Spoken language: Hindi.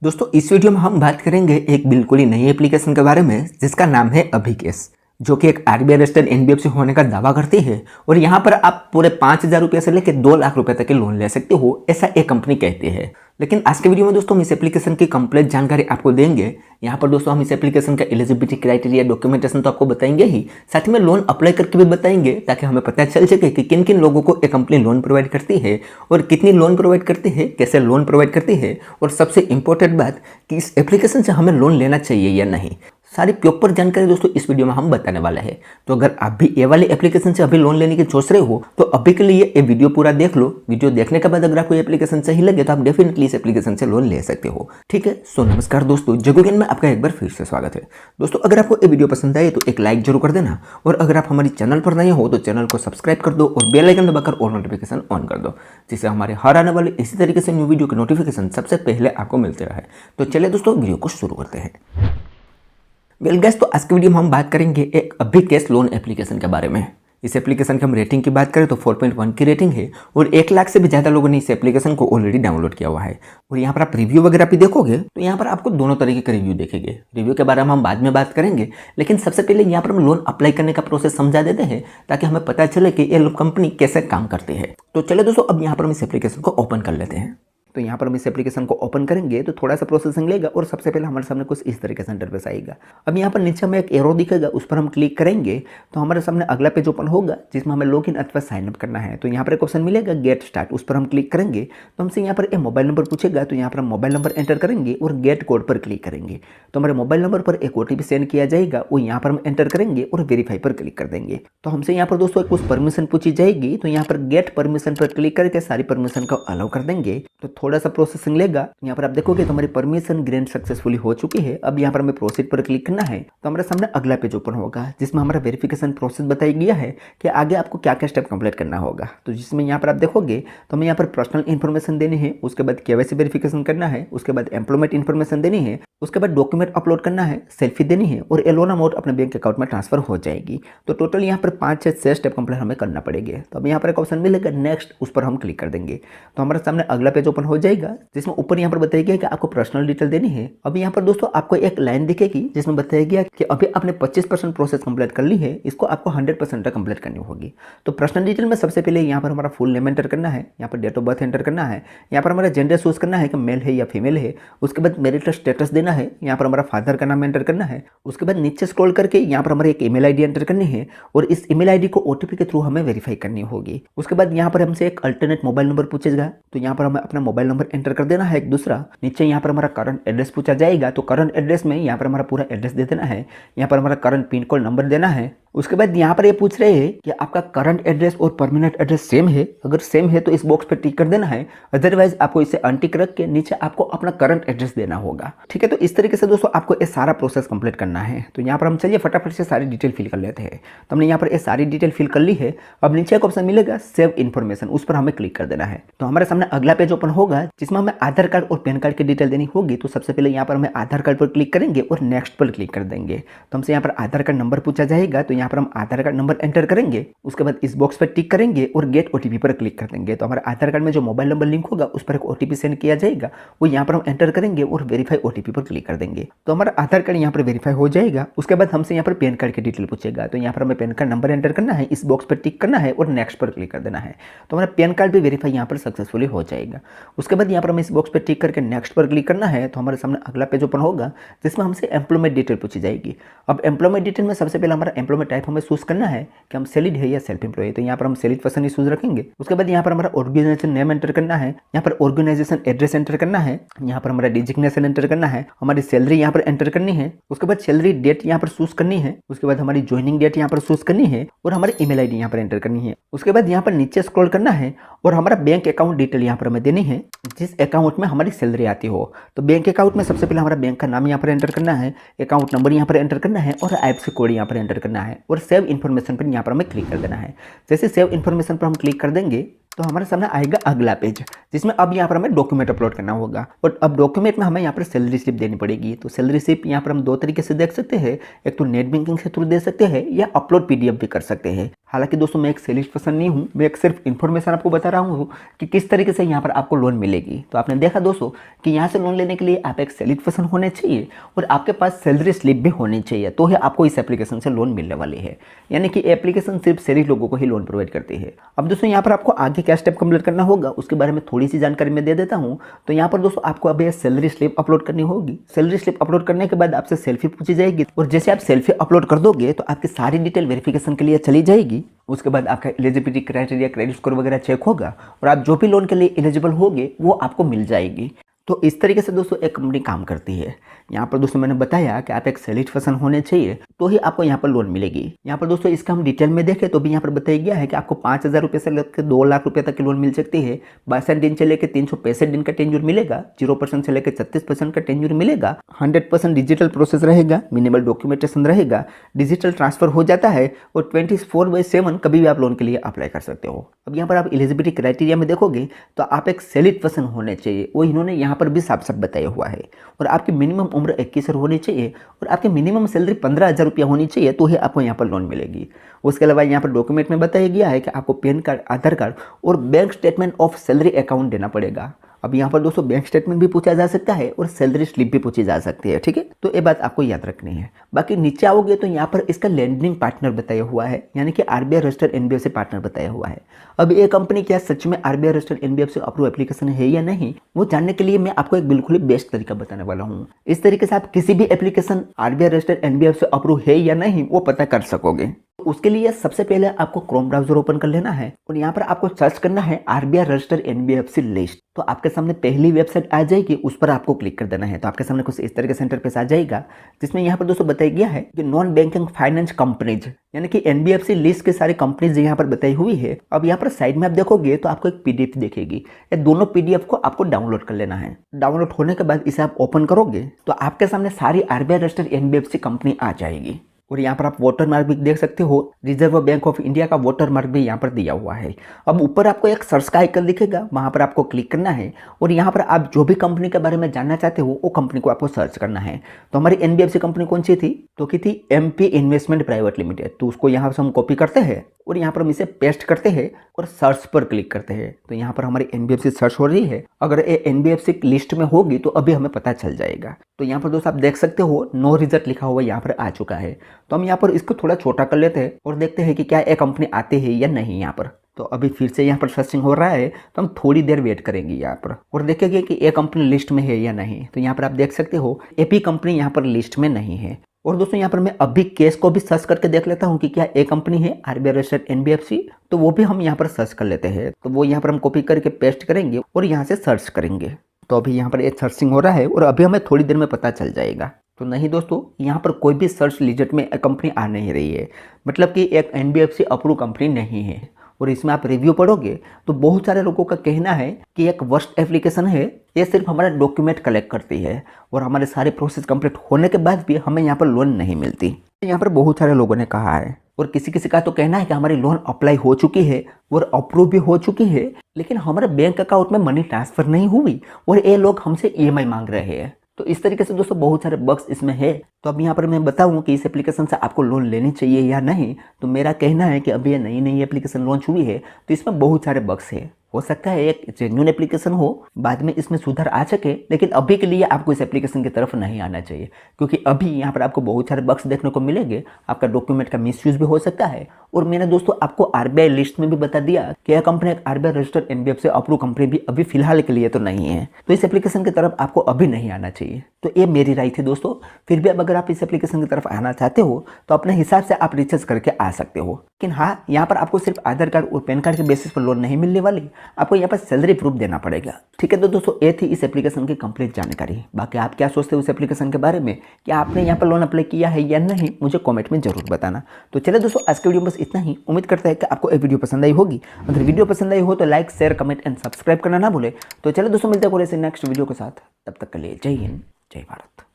दोस्तों इस वीडियो में हम बात करेंगे एक बिल्कुल ही नई एप्लीकेशन के बारे में जिसका नाम है अभिकेस, जो कि एक आरबीआई रजिस्टर्ड एनबीएफसी होने का दावा करती है और यहाँ पर आप पूरे 5,000 रुपये से लेकर 2 लाख रुपए तक के लोन ले सकते हो, ऐसा एक कंपनी कहती है। लेकिन आज के वीडियो में दोस्तों हम इस एप्लीकेशन की कंप्लीट जानकारी आपको देंगे। यहाँ पर दोस्तों हम इस एप्लीकेशन का एलिजिबिलिटी क्राइटेरिया, डॉक्यूमेंटेशन तो आपको बताएंगे ही, साथ में लोन अप्लाई करके भी बताएंगे ताकि हमें पता चल सके कि किन किन लोगों को ये कंपनी लोन प्रोवाइड करती है और कितनी लोन प्रोवाइड करती है, कैसे लोन प्रोवाइड करती है और सबसे इंपॉर्टेंट बात कि इस एप्लीकेशन से हमें लोन लेना चाहिए या नहीं। सारी प्रॉपर जानकारी दोस्तों इस वीडियो में हम बताने वाले हैं। तो अगर आप भी ये वाले एप्लीकेशन से अभी लोन लेने की सोच रहे हो तो अभी के लिए ये वीडियो पूरा देख लो। वीडियो देखने के बाद अगर आपको एप्लीकेशन सही लगे तो आप डेफिनेटली इस एप्लीकेशन से लोन ले सकते हो। ठीक है, सो नमस्कार दोस्तों, जगो ज्ञान में आपका एक बार फिर से स्वागत है। दोस्तों अगर आपको ये वीडियो पसंद आए तो एक लाइक जरूर कर देना और अगर आप हमारे चैनल पर नए हो तो चैनल को सब्सक्राइब कर दो और बेल आइकन दबाकर ऑल नोटिफिकेशन ऑन कर दो, जिससे हमारे हर आने वाले इसी तरीके से न्यू वीडियो के नोटिफिकेशन सबसे पहले आपको मिलते रहे। तो चलिए दोस्तों वीडियो को शुरू करते हैं। वेल गाइस, तो आज की वीडियो में हम बात करेंगे एक अभिकेस लोन एप्लीकेशन के बारे में। इस एप्लीकेशन की हम रेटिंग की बात करें तो 4.1 की रेटिंग है और 1 लाख से भी ज़्यादा लोगों ने इस एप्लीकेशन को ऑलरेडी डाउनलोड किया हुआ है। और यहाँ पर आप रिव्यू वगैरह भी देखोगे तो यहाँ पर आपको दोनों तरीके के रिव्यू देखेंगे। रिव्यू के बारे में हम बाद में बात करेंगे, लेकिन सबसे पहले यहाँ पर हम लोन अप्लाई करने का प्रोसेस समझा देते हैं ताकि हमें पता चले कि ये कंपनी कैसे काम करती है। तो चलो दोस्तों अब यहाँ पर हम इस एप्लीकेशन को ओपन कर लेते हैं। तो यहाँ पर हम इस एप्लीकेशन को ओपन करेंगे तो थोड़ा सा प्रोसेसिंग लेगा और सबसे पहले हमारे सामने कुछ इस तरीके से इंटरफेस आएगा। अब यहाँ पर नीचे हमें एक एरो दिखेगा, उस पर हम क्लिक करेंगे तो हमारे सामने अगला पेज ओपन होगा जिसमें हमें लॉगिन अथवा साइन अप करना है। तो यहाँ पर एक ऑप्शन मिलेगा गेट स्टार्ट, उस पर हम क्लिक करेंगे तो हमसे यहाँ पर एक मोबाइल नंबर पूछेगा। तो यहाँ पर हम मोबाइल नंबर एंटर करेंगे और गेट कोड पर क्लिक करेंगे तो हमारे मोबाइल नंबर पर एक ओटीपी सेंड किया जाएगा, वो यहाँ पर हम एंटर करेंगे और वेरीफाई पर क्लिक कर देंगे। तो हमसे यहाँ पर दोस्तों कुछ परमिशन पूछी जाएगी, तो यहाँ पर गेट परमिशन पर क्लिक करके सारी परमिशन को अलाउ कर देंगे। तो थोड़ा सा प्रोसेसिंग यहाँ पर आप देखोगे तो हमारी परमिशन ग्रांट सक्सेसफुली हो चुकी है। अब यहाँ पर हमें प्रोसीड पर क्लिक करना है तो हमारे सामने अगला पेज ओपन होगा जिसमें हमारा वेरिफिकेशन प्रोसेस बताया गया है कि आगे आपको क्या क्या स्टेप कंप्लीट करना होगा। तो जिसमें यहाँ पर आप देखोगे तो हमें यहाँ पर पर्सनल इन्फॉर्मेशन देनी है, उसके बाद केवाईसी वेरिफिकेशन करना है, उसके बाद एम्प्लॉयमेंट इन्फॉर्मेशन देनी है, उसके बाद डॉक्यूमेंट अपलोड करना है, सेल्फी देनी है और ये लोन अमाउंट अपने बैंक अकाउंट में ट्रांसफर हो जाएगी। तो टोटल यहाँ पर 5 से 6 स्टेप कंप्लीट हमें करना पड़ेगा। तो अब यहाँ पर एक ऑप्शन मिलेगा नेक्स्ट, उस पर हम क्लिक कर देंगे तो हमारे सामने अगला पेज ओपन हो जाएगा जिसमें ऊपर यहाँ पर बताया गया कि आपको पर्सनल डिटेल देनी है। अभी यहाँ पर दोस्तों आपको एक लाइन दिखेगी जिसमें बताया गया कि अभी आपने 25% प्रोसेस कंप्लीट कर ली है, इसको आपको 100% कंप्लीट करनी होगी। तो पर्सनल डिटेल में सबसे पहले यहाँ पर हमारा फुल नेम एंटर करना है, यहाँ पर डेट ऑफ बर्थ एंटर करना है, यहाँ पर हमारा जेंडर चूज करना है कि मेल है या फीमेल है, उसके बाद मैरिटल स्टेटस देना है, यहाँ पर हमारा फादर का नाम एंटर करना है, उसके बाद नीचे स्क्रॉल करके यहाँ पर हमारी एक ईमेल आईडी एंटर करनी है और इस ईमेल आईडी को ओटीपी के थ्रू हमें वेरीफाई करनी होगी। उसके बाद यहाँ पर हमसे एक अल्टरनेट मोबाइल नंबर पूछेगा, तो यहाँ पर हमें अपना मोबाइल नंबर एंटर कर देना है एक दूसरा। नीचे यहाँ पर हमारा करंट एड्रेस पूछा जाएगा, तो करंट एड्रेस में यहाँ पर हमारा पूरा एड्रेस दे देना है, यहाँ पर हमारा करंट पिन कोड नंबर देना है। उसके बाद यहाँ पर ये पूछ रहे हैं कि आपका करंट एड्रेस और परमानेंट एड्रेस सेम है, अगर सेम है तो इस बॉक्स पर टिक कर देना है, अदरवाइज आपको इसे अनटिक रख के नीचे आपको अपना करंट एड्रेस देना होगा। ठीक है, तो इस तरीके से दोस्तों आपको ये सारा प्रोसेस कंप्लीट करना है। तो यहाँ पर हम चलिए फटाफट से सारी डिटेल फिल कर लेते हैं। तो हमने यहाँ पर ये सारी डिटेल फिल कर ली है। अब नीचे एक ऑप्शन मिलेगा सेव इन्फॉर्मेशन, उस पर हमें क्लिक कर देना है। तो हमारे सामने अगला पेज ओपन होगा जिसमें हमें आधार कार्ड और पैन कार्ड की डिटेल देनी होगी। तो सबसे पहले यहाँ पर हमें आधार कार्ड पर क्लिक करेंगे और नेक्स्ट पर क्लिक कर देंगे। तो हमसे यहाँ पर आधार कार्ड नंबर पूछा जाएगा, तो यहाँ पर हम आधार कार्ड नंबर एंटर करेंगे, उसके बाद इस बॉक्स पर टिक करेंगे और गेट ओटीपी पर क्लिक कर देंगे। तो हमारे आधार कार्ड में जो मोबाइल नंबर लिंक होगा उस पर एक ओटीपी सेंड किया जाएगा, वो यहाँ पर हम एंटर करेंगे और वेरीफाई ओटीपी पर क्लिक कर देंगे। तो हमारा आधार कार्ड यहाँ पर वेरीफाई हो जाएगा। उसके बाद हमसे यहाँ पर पैन कार्ड की डिटेल पूछेगा, तो यहाँ पर हमें पैन कार्ड नंबर एंटर करना है, इस बॉक्स पर टिक करना है और नेक्स्ट पर क्लिक कर देना है। तो हमारा पैन कार्ड भी वेरीफाई यहाँ पर सक्सेसफुली हो जाएगा। उसके बाद यहाँ पर हमें इस बॉक्स पर टिक करके नेक्स्ट पर क्लिक करना है। तो हमारे सामने अगला पेज ओपन होगा जिसमें हमसे एम्प्लॉयमेंट डिटेल पूछी जाएगी। अब एम्प्लॉयमेंट डिटेल में सबसे पहले हमारा एम्प्लॉयमेंट टाइप हमें चूज करना है कि हम सैलरीड है या सेल्फ एम्प्लॉय। तो यहाँ पर हम सैलरीड पर्सन ही चूज रखेंगे। उसके बाद यहाँ पर हमारा ऑर्गेनाइजेशन नेम एंटर करना है, यहाँ पर ऑर्गेनाइजेशन एड्रेस एंटर करना है, यहाँ पर हमारा डिजिग्नेशन एंटर करना है, हमारी सैलरी यहाँ पर एंटर करनी है, उसके बाद सैलरी डेट यहाँ पर चूज करनी है, उसके बाद हमारी ज्वाइनिंग डेट यहाँ पर चूज करनी है और हमारी ईमेल आईडी यहाँ पर एंटर करनी है। उसके बाद यहाँ पर नीचे स्क्रॉल करना है और हमारा बैंक अकाउंट डिटेल यहाँ पर हमें देनी है जिस अकाउंट में हमारी सैलरी आती हो। तो बैंक अकाउंट में सबसे पहले हमारा बैंक का नाम यहाँ पर एंटर करना है, अकाउंट नंबर यहाँ पर एंटर करना है और आईएफएससी कोड यहाँ पर एंटर करना है और सेव इन्फॉर्मेशन पर यहाँ पर हमें क्लिक कर देना है। जैसे सेव इन्फॉर्मेशन पर हम क्लिक कर देंगे तो हमारे सामने आएगा अगला पेज, जिसमें अब यहाँ पर हमें डॉक्यूमेंट अपलोड करना होगा। और अब डॉक्यूमेंट में हमें यहाँ पर सैलरी स्लिप देनी पड़ेगी। तो सैलरी स्लिप यहाँ पर हम दो तरीके से देख सकते हैं, एक तो नेट बैंकिंग के थ्रू दे सकते हैं या अपलोड PDF भी कर सकते हैं। हालांकि दोस्तों मैं एक सेलिस्ट पर्सन नहीं हूँ, मैं एक सिर्फ इन्फॉर्मेशन आपको बता रहा हूँ कि किस तरीके से यहाँ पर आपको लोन मिलेगी। तो आपने देखा दोस्तों कि यहाँ से लोन लेने के लिए आप एक सेलिस्ट पर्सन होने चाहिए और आपके पास सैलरी स्लिप भी होनी चाहिए, तो ही आपको इस एप्लीकेशन से लोन मिलने वाली है। यानी कि एप्लीकेशन सिर्फ सेलिस्ट लोगों को ही लोन प्रोवाइड करती है। अब दोस्तों यहाँ पर आपको आगे क्या स्टेप कंप्लीट करना होगा उसके बारे में थोड़ी सी जानकारी मैं दे देता हूँ। तो यहाँ पर दोस्तों आपको अब सैलरी स्लिप अपलोड करनी होगी। सैलरी स्लिप अपलोड करने के बाद आपसे सेल्फी पूछी जाएगी और जैसे आप सेल्फी अपलोड कर दोगे तो आपकी सारी डिटेल वेरिफिकेशन के लिए चली जाएगी। उसके बाद आपका एलिजिबिलिटी क्राइटेरिया, क्रेडिट स्कोर वगैरह चेक होगा और आप जो भी लोन के लिए एलिजिबल होगे वो आपको मिल जाएगी। तो इस तरीके से दोस्तों एक कंपनी काम करती है। यहाँ पर दोस्तों मैंने बताया कि आप एक सेलिस्ट पर्सन होने चाहिए तो ही आपको यहाँ पर लोन मिलेगी। यहाँ पर दोस्तों इसका हम डिटेल में देखें तो भी यहाँ पर बताया गया है कि आपको 5,000 रुपये से लेकर 2 लाख रुपये तक की लोन मिल सकती है। 62 दिन से लेकर 365 दिन का टेन्योर मिलेगा। 0% से लेकर 36% का टेन्योर मिलेगा। 100% डिजिटल प्रोसेस रहेगा, मिनिमल डॉक्यूमेंटेशन रहेगा, डिजिटल ट्रांसफर हो जाता है और 24/7 कभी भी आप लोन के लिए अप्लाई कर सकते हो। अब यहाँ पर आप एलिजिबिलिटी क्राइटेरिया में देखोगे तो आप एक सेलिस्ट पर्सन होने चाहिए, वो इन्होंने यहाँ पर भी साफ साफ बताया हुआ है। और आपकी मिनिमम उम्र 21 होनी चाहिए और आपकी मिनिमम सैलरी 15,000 रुपया होनी चाहिए, तो ही आपको यहाँ पर लोन मिलेगी। उसके अलावा यहाँ पर डॉक्यूमेंट में बताया गया है कि आपको पैन कार्ड, आधार कार्ड और bank statement of salary account देना पड़ेगा। अब यहाँ पर दोस्तों बैंक स्टेटमेंट भी पूछा जा सकता है और सैलरी स्लिप भी पूछी जा सकती है, ठीक है। तो ये बात आपको याद रखनी है। बाकी नीचे आओगे तो यहाँ पर इसका लैंडिंग पार्टनर बताया हुआ है, यानी कि RBI रजिस्टर्ड NBFC पार्टनर बताया हुआ है। अब ये कंपनी क्या सच में RBI registered NBFC approve application है या नहीं, वो जानने के लिए मैं आपको एक बिल्कुल ही बेस्ट तरीका बताने वाला हूँ। इस तरीके से आप किसी भी application RBI registered NBFC approve है या नहीं वो पता कर सकोगे। उसके लिए सबसे पहले आपको क्रोम ब्राउजर ओपन कर लेना है और यहाँ पर आपको सर्च करना है RBI रजिस्टर्ड NBFC लिस्ट। तो आपके सामने पहली वेबसाइट आ जाएगी, उस पर आपको क्लिक कर देना है। तो आपके सामने कुछ इस तरह के सेंटर पे आ जाएगा, जिसमें यहाँ पर दोस्तों बताया गया है कि नॉन बैंकिंग फाइनेंस कंपनीज, यानी कि NBFC लिस्ट के सारे कंपनीज यहाँ पर बताई हुई है। अब यहाँ पर साइड में आप देखोगे तो आपको एक PDF दिखेगी। ये दोनों PDF को आपको डाउनलोड कर लेना है। डाउनलोड होने के बाद इसे आप ओपन करोगे तो आपके सामने सारी RBI रजिस्टर्ड NBFC कंपनी आ जाएगी। और यहाँ पर आप वाटर मार्क भी देख सकते हो, रिजर्व बैंक ऑफ इंडिया का वाटर मार्क भी यहाँ पर दिया हुआ है। अब ऊपर आपको एक सर्च का आइकन दिखेगा, वहाँ पर आपको क्लिक करना है और यहाँ पर आप जो भी कंपनी के बारे में जानना चाहते हो वो कंपनी को आपको सर्च करना है। तो हमारी NBFC कंपनी कौन सी थी, तो की थी MP इन्वेस्टमेंट प्राइवेट लिमिटेड। तो उसको यहाँ से हम कॉपी करते हैं और यहाँ पर हम इसे पेस्ट करते हैं और सर्च पर क्लिक करते हैं। तो यहाँ पर हमारी NBFC सर्च हो रही है। अगर ये NBFC लिस्ट में होगी तो अभी हमें पता चल जाएगा। तो यहाँ पर दोस्तों आप देख सकते हो नो रिजल्ट लिखा हुआ यहाँ पर आ चुका है। तो हम यहाँ पर इसको थोड़ा छोटा कर लेते हैं और देखते हैं कि क्या ये कंपनी आते हैं या नहीं यहाँ पर। तो अभी फिर से यहाँ पर सर्चिंग हो रहा है, तो हम थोड़ी देर वेट करेंगे यहाँ पर और देखेंगे कि ये कंपनी लिस्ट में है या नहीं। तो यहाँ पर आप देख सकते हो AP कंपनी यहाँ पर लिस्ट में नहीं है। और दोस्तों यहाँ पर मैं अभी केस को भी सर्च करके देख लेता हूँ कि क्या एक कंपनी है RBI रजिस्टर्ड NBFC, तो वो भी हम यहाँ पर सर्च कर लेते हैं। तो वो यहाँ पर हम कॉपी करके पेस्ट करेंगे और यहाँ से सर्च करेंगे। तो अभी यहाँ पर एक सर्चिंग हो रहा है और अभी हमें थोड़ी देर में पता चल जाएगा। तो नहीं दोस्तों, यहाँ पर कोई भी सर्च रिजल्ट में कंपनी आ नहीं रही है, मतलब कि एक NBFC अप्रूव कंपनी नहीं है। और इसमें आप रिव्यू पढ़ोगे तो बहुत सारे लोगों का कहना है कि एक वर्स्ट एप्लीकेशन है, ये सिर्फ हमारा डॉक्यूमेंट कलेक्ट करती है और हमारे सारे प्रोसेस कंप्लीट होने के बाद भी हमें यहाँ पर लोन नहीं मिलती। यहाँ पर बहुत सारे लोगों ने कहा है और किसी किसी का तो कहना है कि हमारी लोन अप्लाई हो चुकी है और अप्रूव भी हो चुकी है, लेकिन हमारे बैंक अकाउंट में मनी ट्रांसफर नहीं हुई और ये लोग हमसे EMI मांग रहे हैं। तो इस तरीके से दोस्तों बहुत सारे बग्स इसमें है। तो अब यहाँ पर मैं बताऊँ कि इस एप्लीकेशन से आपको लोन लेनी चाहिए या नहीं, तो मेरा कहना है कि अभी ये नई एप्लीकेशन लॉन्च हुई है तो इसमें बहुत सारे बग्स है। हो सकता है एक जेन्युइन एप्लीकेशन हो, बाद में इसमें सुधार आ सके, लेकिन अभी के लिए आपको इस एप्लीकेशन की तरफ नहीं आना चाहिए, क्योंकि अभी यहाँ पर आपको बहुत सारे बग्स देखने को मिलेंगे। आपका डॉक्यूमेंट का मिसयूज भी हो सकता है। और मैंने दोस्तों आपको RBI लिस्ट में भी बता दिया कि यह कंपनी एक RBI registered NBFC approve company भी अभी फिलहाल के लिए तो नहीं है, तो इस एप्लीकेशन की तरफ आपको अभी नहीं आना चाहिए। तो ये मेरी राय थी दोस्तों। फिर भी अब अगर आप इस एप्लीकेशन की तरफ आना चाहते हो तो अपने हिसाब से आप रिसर्च करके आ सकते हो। लेकिन हाँ, यहाँ पर आपको सिर्फ आधार कार्ड और पैन कार्ड के बेसिस पर लोन नहीं मिलने वाली, आपको यहाँ पर सैलरी प्रूफ देना पड़ेगा। ठीक है, तो दोस्तों ये थी इस एप्लीकेशन की कंप्लीट जानकारी। बाकी आप क्या सोचते हो इस एप्लीकेशन के बारे में, क्या आपने यहाँ पर लोन अप्लाई किया है या नहीं, मुझे कमेंट में जरूर बताना। तो चलिए दोस्तों, आज के वीडियो में बस इतना ही। उम्मीद करता है कि आपको ये वीडियो पसंद आई होगी। अगर वीडियो पसंद आई हो तो like, share, comment and subscribe करना ना भूले। तो चलिए दोस्तों, मिलते हैं नेक्स्ट वीडियो के साथ। तब तक के लिए जय हिंद, जय भारत।